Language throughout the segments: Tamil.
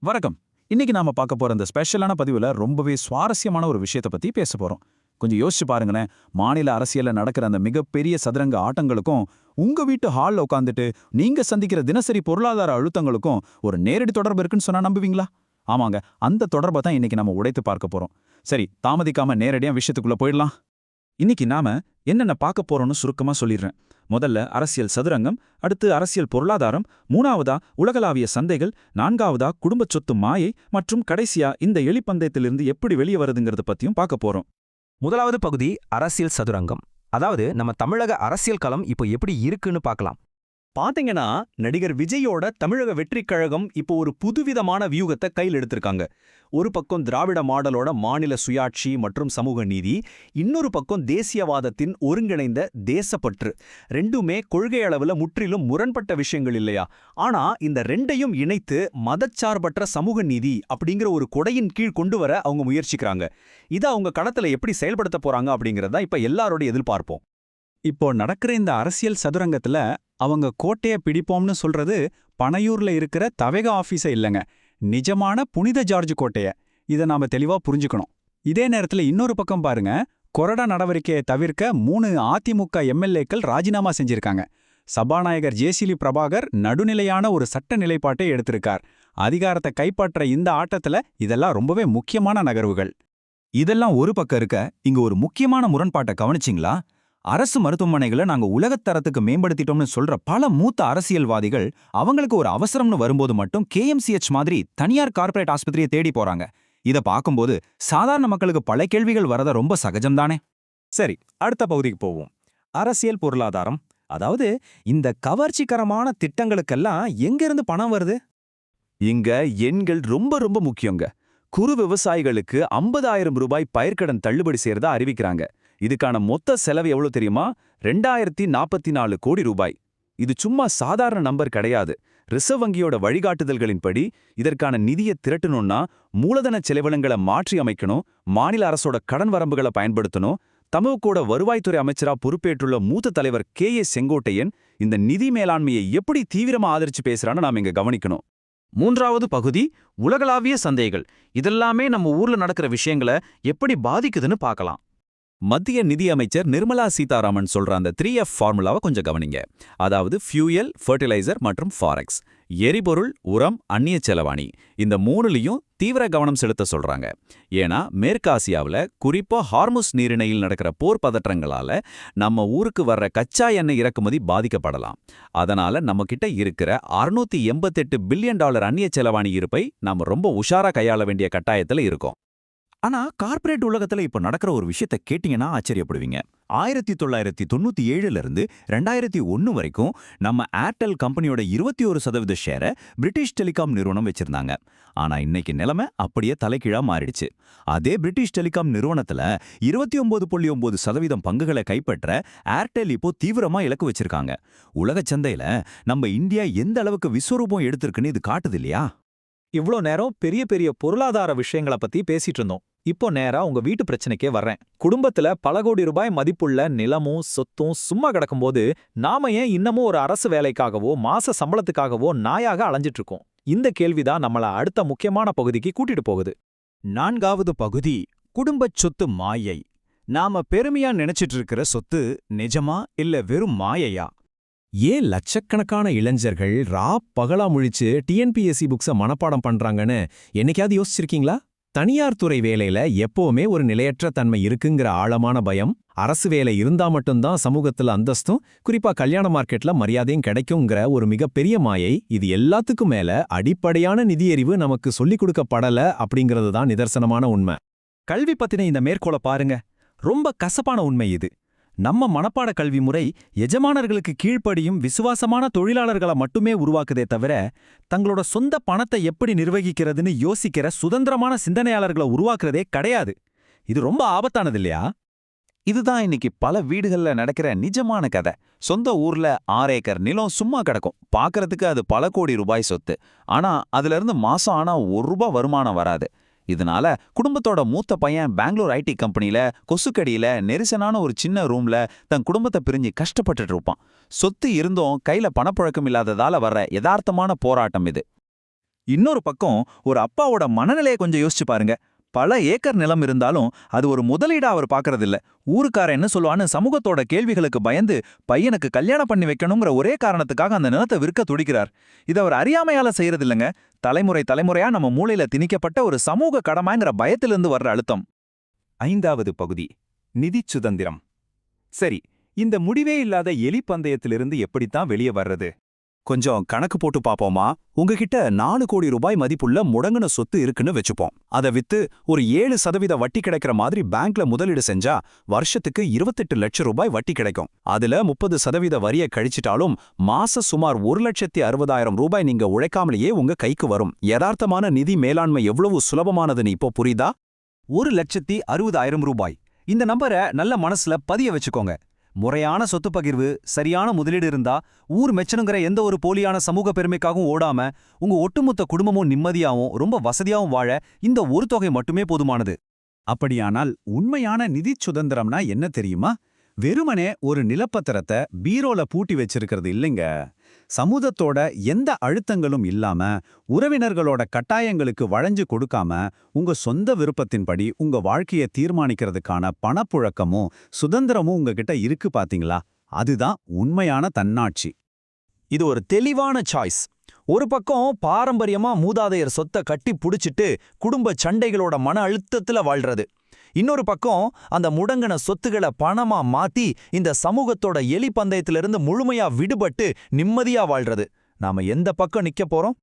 வணக்கம். இன்னைக்கு நாம பார்க்க போற இந்த ஸ்பெஷலான பதிவுல ரொம்பவே சுவாரஸ்யமான ஒரு விஷயத்தை பத்தி பேச போறோம். கொஞ்சம் யோசிச்சு பாருங்களேன். மாநில அரசியல்ல நடக்கிற அந்த மிகப்பெரிய சதுரங்க ஆட்டங்களுக்கும் உங்க வீட்டு ஹால்ல உட்காந்துட்டு நீங்க சந்திக்கிற தினசரி பொருளாதார அழுத்தங்களுக்கும் ஒரு நேரடி தொடர்பு இருக்குன்னு சொன்னா நம்புவீங்களா? ஆமாங்க, அந்த தொடர்பை தான் இன்னைக்கு நம்ம உடைத்து பார்க்க போறோம். சரி, தாமதிக்காம நேரடியா விஷயத்துக்குள்ள போயிடலாம். இன்னைக்கு நாம என்னென்ன பார்க்க போறோம்னு சுருக்கமா சொல்லிடுறேன். முதல்ல அரசியல் சதுரங்கம், அடுத்து அரசியல் பொருளாதாரம், மூணாவதா உலகளாவிய சந்தைகள், நான்காவதா குடும்பச் சொத்து மாயை மற்றும் கடைசியா இந்த எலிப்பந்தயத்திலிருந்து எப்படி வெளியே வருதுங்கிறத பத்தியும் பார்க்க போறோம். முதலாவது பகுதி அரசியல் சதுரங்கம். அதாவது நம்ம தமிழக அரசியல் களம் இப்போ எப்படி இருக்குன்னு பார்க்கலாம். பாத்தீங்கன்னா நடிகர் விஜயோட தமிழக வெற்றிக் கழகம் இப்போ ஒரு புதுவிதமான வியூகத்தை கையில் எடுத்திருக்காங்க. ஒரு பக்கம் திராவிட மாடலோட மாநில சுயாட்சி மற்றும் சமூக நீதி, இன்னொரு பக்கம் தேசியவாதத்தின் ஒருங்கிணைந்த தேசப்பற்று. ரெண்டுமே கொள்கை அளவுல முற்றிலும் முரண்பட்ட விஷயங்கள் இல்லையா? ஆனா இந்த ரெண்டையும் இணைத்து மதச்சார்பற்ற சமூக நீதி அப்படிங்கிற ஒரு கொடையின் கீழ் கொண்டு வர அவங்க முயற்சிக்கிறாங்க. இதை அவங்க களத்துல எப்படி செயல்படுத்த போறாங்க அப்படிங்கறத இப்ப எல்லாரோட எதிர்பார்ப்போம். இப்போ நடக்கிற இந்த அரசியல் சதுரங்கத்துல அவங்க கோட்டைய பிடிப்போம்னு சொல்றது பனையூர்ல இருக்கிற தவேகா ஆபீஸ இல்லைங்க, நிஜமான புனித ஜார்ஜ் கோட்டைய. இதை நாம தெளிவா புரிஞ்சுக்கணும். இதே நேரத்துல இன்னொரு பக்கம் பாருங்க, கொறடா நடவடிக்கையை தவிர்க்க 3 அதிமுக எம்எல்ஏக்கள் ராஜினாமா செஞ்சிருக்காங்க. சபாநாயகர் ஜேசிலி பிரபாகர் நடுநிலையான ஒரு சட்ட நிலைப்பாட்டை எடுத்திருக்கார். அதிகாரத்தை கைப்பற்ற இந்த ஆட்டத்துல இதெல்லாம் ரொம்பவே முக்கியமான நகர்வுகள். இதெல்லாம் ஒரு பக்கம் இருக்க, இங்க ஒரு முக்கியமான முரண்பாட்டை கவனிச்சிங்களா? அரசு மருத்துவமனைகளை நாங்க உலகத்தரத்துக்கு மேம்படுத்திட்டோம்னு சொல்ற பல மூத்த அரசியல்வாதிகள் அவங்களுக்கு ஒரு அவசரம்னு வரும்போது மட்டும் KMCH மாதிரி தனியார் கார்ப்பரேட் ஆஸ்பத்திரியை தேடி போறாங்க. இத பார்க்கும்போது சாதாரண மக்களுக்கு பல கேள்விகள் வரத ரொம்ப சகஜம்தானே. சரி, அடுத்த பகுதிக்கு போவோம். அரசியல் பொருளாதாரம். அதாவது இந்த கவர்ச்சிகரமான திட்டங்களுக்கெல்லாம் எங்கிருந்து பணம் வருது? இங்க எண்கள் ரொம்ப ரொம்ப முக்கியங்க. குறு விவசாயிகளுக்கு 50,000 ரூபாய் பயிர்க்கடன் தள்ளுபடி செய்யறதா அறிவிக்கிறாங்க. இதுக்கான மொத்த செலவு எவ்வளவு தெரியுமா? 2044 கோடி ரூபாய். இது சும்மா சாதாரண நம்பர் கிடையாது. ரிசர்வ் வங்கியோட வழிகாட்டுதல்களின்படி இதற்கான நிதியை திரட்டணும்னா மூலதன செலவினங்களை மாற்றி அமைக்கணும், மாநில அரசோட கடன் வரம்புகளை பயன்படுத்தணும். தமுகோட வருவாய்த்துறை அமைச்சரா பொறுப்பேற்றுள்ள மூத்த தலைவர் KA செங்கோட்டையன் இந்த நிதி மேலாண்மையை எப்படி தீவிரமா ஆதரிச்சு பேசுறான்னு நாம இங்க கவனிக்கணும். மூன்றாவது பகுதி உலகளாவிய சந்தைகள். இதெல்லாமே நம்ம ஊர்ல நடக்கிற விஷயங்களை எப்படி பாதிக்குதுன்னு பார்க்கலாம். மத்திய நிதியமைச்சர் நிர்மலா சீதாராமன் சொல்ற அந்த 3F ஃபார்முலாவை கொஞ்சம் கவனிங்க. அதாவது ஃபியூயல், ஃபர்டிலைசர் மற்றும் ஃபாரெக்ஸ். எரிபொருள், உரம், அந்நிய செலவாணி, இந்த மூணுலையும் தீவிர கவனம் செலுத்த சொல்றாங்க. ஏன்னா மேற்காசியாவில் குறிப்பா ஹார்முஸ் நீரிணையில் நடக்கிற போர் பதற்றங்களால நம்ம ஊருக்கு வர்ற கச்சா எண்ணெய் இறக்குமதி பாதிக்கப்படலாம். அதனால நம்ம கிட்ட இருக்கிற $688 பில்லியன் அந்நிய செலவாணி இருப்பை நாம ரொம்ப உஷாரா கையாள வேண்டிய கட்டாயத்துல இருக்கோம். ஆனா கார்ப்பரேட் உலகத்துல இப்ப நடக்கிற ஒரு விஷயத்தை கேட்டீங்கன்னா ஆச்சரியப்படுவீங்க. 1997ல இருந்து 2001 வரைக்கும் நம்ம ஏர்டெல் கம்பெனியோட 21% ஷேரை பிரிட்டிஷ் டெலிகாம் நிறுவனம் வச்சிருந்தாங்க. ஆனா இன்னைக்கு நிலைமை அப்படியே தலைகீழா மாறிடுச்சு. அதே பிரிட்டிஷ் டெலிகாம் நிறுவனத்துல 29.9% பங்குகளை கைப்பற்ற ஏர்டெல் இப்போ தீவிரமா இலக்கு வச்சிருக்காங்க. உலக சந்தையில நம்ம இந்தியா எந்த அளவுக்கு விஸ்வரூபம் எடுத்திருக்குன்னு இது காட்டுது இல்லையா? இவ்ளோ நேரம் பெரிய பெரிய பொருளாதார விஷயங்களை பத்தி பேசிட்டு இருந்தோம். இப்போ நேரா உங்க வீட்டு பிரச்சனைக்கே வர்றேன். குடும்பத்துல பல கோடி ரூபாய் மதிப்புள்ள நிலமும் சொத்தும் சும்மா கிடக்கும்போது நாம ஏன் இன்னமும் ஒரு அரசு வேலைக்காகவோ மாச சம்பளத்துக்காகவோ நாயாக அலைஞ்சிட்டு இருக்கோம்? இந்த கேள்விதான் நம்மள அடுத்த முக்கியமான பகுதிக்கு கூட்டிட்டு போகுது. நான்காவது பகுதி குடும்பச் சொத்து மாயை. நாம பெருமையா நினைச்சிட்டு இருக்கிற சொத்து நிஜமா இல்ல வெறும் மாயையா? ஏன் லட்சக்கணக்கான இளைஞர்கள் பகலா முழிச்சு TNPSC புக்ஸ மனப்பாடம் பண்றாங்கன்னு என்னைக்காவது யோசிச்சிருக்கீங்களா? தனியார் துறை வேலையில எப்பவுமே ஒரு நிலையற்ற தன்மை இருக்குங்கிற ஆழமான பயம், அரசு வேலை இருந்தா மட்டும்தான் சமூகத்துல அந்தஸ்தும் குறிப்பா கல்யாண மார்க்கெட்ல மரியாதையும் கிடைக்குங்கிற ஒரு மிகப்பெரிய மாயை. இது எல்லாத்துக்கும் மேல அடிப்படையான நிதியறிவு நமக்கு சொல்லிக் கொடுக்கப்படல அப்படிங்கிறது தான் நிதர்சனமான உண்மை. கல்வி பத்தின இந்த மேற்கோளை பாருங்க, ரொம்ப கசப்பான உண்மை இது. நம்ம மனப்பாட கல்வி முறை எஜமானர்களுக்கு கீழ்ப்படியும் விசுவாசமான தொழிலாளர்களை மட்டுமே உருவாக்குதே தவிர தங்களோட சொந்த பணத்தை எப்படி நிர்வகிக்கிறதுன்னு யோசிக்கிற சுதந்திரமான சிந்தனையாளர்களை உருவாக்குறதே கிடையாது. இது ரொம்ப ஆபத்தானது இல்லையா? இதுதான் இன்னைக்கு பல வீடுகள்ல நடக்கிற நிஜமான கதை. சொந்த ஊர்ல 6 ஏக்கர் நிலம் சும்மா கிடக்கும். பார்க்கறதுக்கு அது பல கோடி ரூபாய் சொத்து. ஆனா அதுல இருந்து மாசம் ஆனா ₹1 வருமானம் வராது. இதனால குடும்பத்தோட மூத்த பையன் பெங்களூர் IT கம்பெனில கொசுக்கடியில நெரிசனான ஒரு சின்ன ரூம்ல தன் குடும்பத்தை பிரிஞ்சு கஷ்டப்பட்டுட்டு இருப்பான். சொத்து இருந்தும் கையில பணப்புழக்கம் இல்லாததால வர்ற யதார்த்தமான போராட்டம் இது. இன்னொரு பக்கம் ஒரு அப்பாவோட மனநிலையை கொஞ்சம் யோசிச்சு பாருங்க. பல ஏக்கர் நிலம் இருந்தாலும் அது ஒரு முதலீடா அவர் பார்க்கறதில்ல. ஊருக்காரன் என்ன சொல்லுவான்னு சமூகத்தோட கேள்விகளுக்கு பயந்து பையனுக்கு கல்யாணம் பண்ணி வைக்கணுங்கிற ஒரே காரணத்துக்காக அந்த நிலத்தை விற்க துடிக்கிறார். இது அவர் அறியாமையால செய்யறதில்லைங்க. தலைமுறையா நம்ம மூளையில திணிக்கப்பட்ட ஒரு சமூக கடமைங்கிற பயத்திலிருந்து வர்ற அழுத்தம். 5வது பகுதி, நிதி சுதந்திரம். சரி, இந்த முடிவே இல்லாத எலி பந்தயத்திலிருந்து எப்படித்தான் வெளியே வர்றது? கொஞ்சம் கணக்கு போட்டு பாப்போமா? உங்ககிட்ட 4 கோடி ரூபாய் மதிப்புள்ள முடங்கின சொத்து இருக்குன்னு வச்சுப்போம். அதை வித்து ஒரு 7% வட்டி கிடைக்கிற மாதிரி பேங்க்ல முதலீடு செஞ்சா வருஷத்துக்கு 28 லட்சம் ரூபாய் வட்டி கிடைக்கும். அதுல 30% வரியை கழிச்சிட்டாலும் மாச சுமார் 1,60,000 ரூபாய் நீங்க உழைக்காமலேயே உங்க கைக்கு வரும். யதார்த்தமான நிதி மேலாண்மை எவ்வளவு சுலபமானதுன்னு இப்போ புரியுதா? 1,60,000 ரூபாய். இந்த நம்பரை நல்ல மனசுல பதிய வச்சுக்கோங்க. முறையான சொத்து பகிர்வு, சரியான முதலீடு இருந்தா ஊர் மெச்சனுங்கிற எந்த ஒரு போலியான சமூக பெருமைக்காகவும் ஓடாம உங்க ஒட்டுமொத்த குடும்பமும் நிம்மதியாவும் ரொம்ப வசதியாவும் வாழ இந்த ஒரு தொகை மட்டுமே போதுமானது. அப்படியானால் உண்மையான நிதி சுதந்திரம்னா என்ன தெரியுமா? வெறுமனே ஒரு நிலப்பத்திரத்தை பீரோல பூட்டி வச்சிருக்கிறது இல்லைங்க. சமூகத்தோட எந்த அழுத்தங்களும் இல்லாம, உறவினர்களோட கட்டாயங்களுக்கு வளைஞ்சு கொடுக்காம, உங்க சொந்த விருப்பத்தின்படி உங்க வாழ்க்கையை தீர்மானிக்கிறதுக்கான பணப்புழக்கமும் சுதந்திரமும் உங்ககிட்ட இருக்கு பாத்தீங்களா? அதுதான் உண்மையான தன்னாட்சி. இது ஒரு தெளிவான சாய்ஸ். ஒரு பக்கம் பாரம்பரியமா மூதாதையர் சொத்தை கட்டி புடிச்சிட்டு குடும்ப சண்டைகளோட மன அழுத்தத்துல வாழ்றது. இன்னொரு பக்கம் அந்த முடங்கின சொத்துக்களை பணமா மாத்தி இந்த சமூகத்தோட எலி பந்தயத்திலிருந்து முழுமையா விடுபட்டு நிம்மதியா வாழ்றது. நாம எந்த பக்கம் நிக்க போறோம்?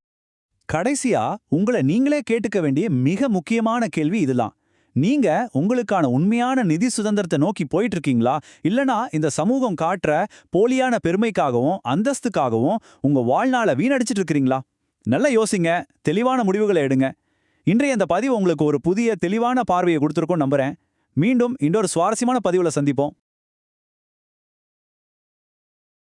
கடைசியா உங்களை நீங்களே கேட்டுக்க வேண்டிய மிக முக்கியமான கேள்வி இதுதான். நீங்க உங்களுக்கான உண்மையான நிதி சுதந்திரத்தை நோக்கி போயிட்டு இருக்கீங்களா? இல்லனா இந்த சமூகம் காட்டுற போலியான பெருமைக்காகவும் அந்தஸ்துக்காகவும் உங்க வாழ்நாளை வீணடிச்சிட்டு இருக்கிறீங்களா? நல்லா யோசிங்க, தெளிவான முடிவுகளை எடுங்க. இன்றைய இந்த பதிவு உங்களுக்கு ஒரு புதிய தெளிவான பார்வையை கொடுத்துருக்கோம் நம்புறேன். மீண்டும் இன்னொரு சுவாரஸ்யமான பதிவுல சந்திப்போம்.